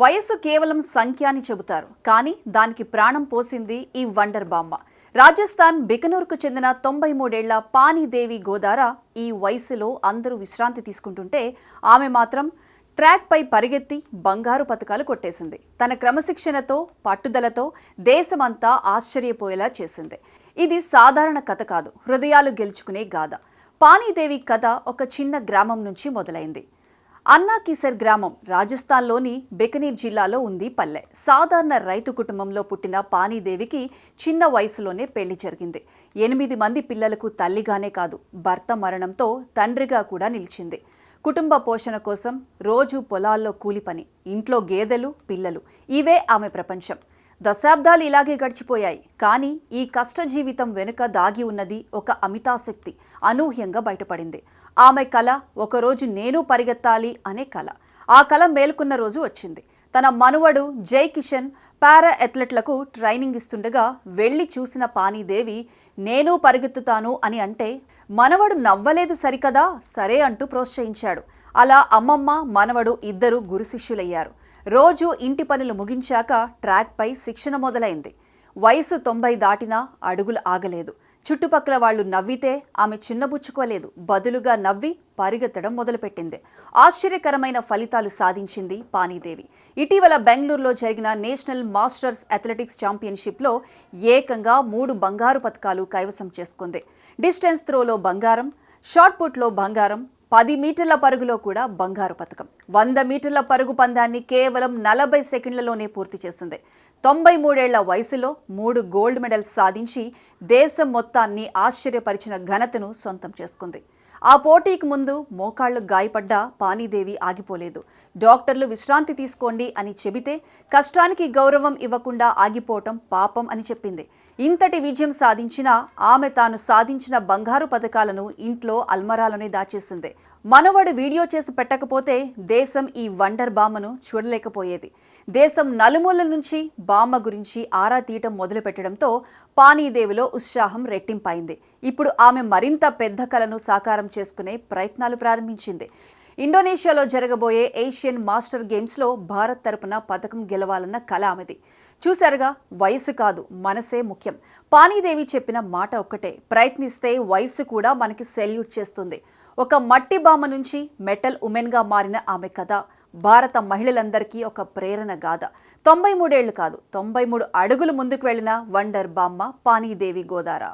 వయసు కేవలం సంఖ్య అని చెబుతారు, కానీ దానికి ప్రాణం పోసింది ఈ వండర్ బామ్మ. రాజస్థాన్ బికనూర్కు చెందిన 93 ఏళ్ల పానీదేవి గోదారా ఈ వయసులో అందరూ విశ్రాంతి తీసుకుంటుంటే ఆమె మాత్రం ట్రాక్ పై పరిగెత్తి బంగారు పతకాలు కొట్టేసింది. తన క్రమశిక్షణతో, పట్టుదలతో దేశమంతా ఆశ్చర్యపోయేలా చేసింది. ఇది సాధారణ కథ కాదు, హృదయాలు గెలుచుకునే గాథ. పానీదేవి కథ ఒక చిన్న గ్రామం నుంచి మొదలైంది. అన్నాకీసర్ గ్రామం రాజస్థాన్లోని బికనీర్ జిల్లాలో ఉంది పల్లె. సాధారణ రైతు కుటుంబంలో పుట్టిన పానీదేవికి చిన్న వయసులోనే పెళ్లి జరిగింది. 8 మంది పిల్లలకు తల్లిగానే కాదు, భర్త మరణంతో తండ్రిగా కూడా నిలిచింది. కుటుంబ పోషణ కోసం రోజు పొలాల్లో కూలి పని, ఇంట్లో గేదెలు, పిల్లలు, ఇవే ఆమె ప్రపంచం. దశాబ్దాలు ఇలాగే గడిచిపోయాయి. కానీ ఈ కష్ట జీవితం వెనుక దాగి ఉన్నది ఒక అమితాశక్తి అనూహ్యంగా బయటపడింది. ఆమె కల ఒకరోజు నేను పరిగెత్తాలి అనే కల. ఆ కల మేల్కొన్న రోజు వచ్చింది. తన మనువడు జై కిషన్ పారా అథ్లెట్లకు ట్రైనింగ్ ఇస్తుండగా వెళ్లి చూసిన పానీదేవి నేను పరిగెత్తుతాను అని అంటే మనవడు నవ్వలేదు సరికదా, సరే అంటూ ప్రోత్సహించాడు. అలా అమ్మమ్మ మనవడు ఇద్దరు గురు శిష్యులయ్యారు. రోజు ఇంటి పనులు ముగించాక ట్రాక్ పై శిక్షణ మొదలైంది. వయసు 90 దాటినా అడుగులు ఆగలేదు. చుట్టుపక్కల వాళ్లు నవ్వితే ఆమె చిన్నబుచ్చుకోలేదు, బదులుగా నవ్వి పరిగెత్తడం మొదలుపెట్టింది. ఆశ్చర్యకరమైన ఫలితాలు సాధించింది పానీదేవి. ఇటీవల బెంగళూరులో జరిగిన నేషనల్ మాస్టర్స్ అథ్లెటిక్స్ ఛాంపియన్షిప్లో ఏకంగా 3 బంగారు పతకాలు కైవసం చేసుకుంది. డిస్టెన్స్ త్రోలో బంగారం, షాట్ పుట్లో బంగారం, 10 మీటర్ల పరుగులో కూడా బంగారు పతకం. 100 మీటర్ల పరుగు పందాన్ని కేవలం 40 సెకండ్లలోనే పూర్తి చేసింది. 93 ఏళ్ల వయసులో 3 గోల్డ్ మెడల్స్ సాధించి దేశం మొత్తాన్ని ఆశ్చర్యపరిచిన ఘనతను సొంతం చేసుకుంది. ఆ పోటీకి ముందు మోకాళ్లు గాయపడ్డ పానీదేవి ఆగిపోలేదు. డాక్టర్లు విశ్రాంతి తీసుకోండి అని చెబితే కష్టానికి గౌరవం ఇవ్వకుండా ఆగిపోవటం పాపం అని చెప్పింది. ఇంతటి విజయం సాధించిన ఆమె తాను సాధించిన బంగారు పతకాలను ఇంట్లో అల్మరాలోనే దాచేసింది. మనవడు వీడియో చేసి పెట్టకపోతే దేశం ఈ వండర్ బామ్మను చూడలేకపోయేది. దేశం నలుమూలల నుంచి బామ్మ గురించి ఆరా తీయటం మొదలు పెట్టడంతో పానీదేవిలో ఉత్సాహం రెట్టింపైంది. ఇప్పుడు ఆమె మరింత పెద్ద కలను సాకారం చేసుకునే ప్రయత్నాలు ప్రారంభించింది. ఇండోనేషియాలో జరగబోయే ఏషియన్ మాస్టర్ గేమ్స్లో భారత్ తరపున పథకం గెలవాలన్న కల ఆమెది. చూశారుగా, వయసు కాదు మనసే ముఖ్యం. పానీదేవి చెప్పిన మాట ఒక్కటే, ప్రయత్నిస్తే వయసు కూడా మనకి సెల్యూట్ చేస్తుంది. ఒక మట్టి బామ్మ నుంచి మెటల్ ఉమెన్గా మారిన ఆమె కథ భారత మహిళలందరికీ ఒక ప్రేరణ గాథ. 93 ఏళ్లు కాదు, 93 అడుగులు ముందుకు వెళ్లిన వండర్ బామ్మ పానీదేవి గోదారా.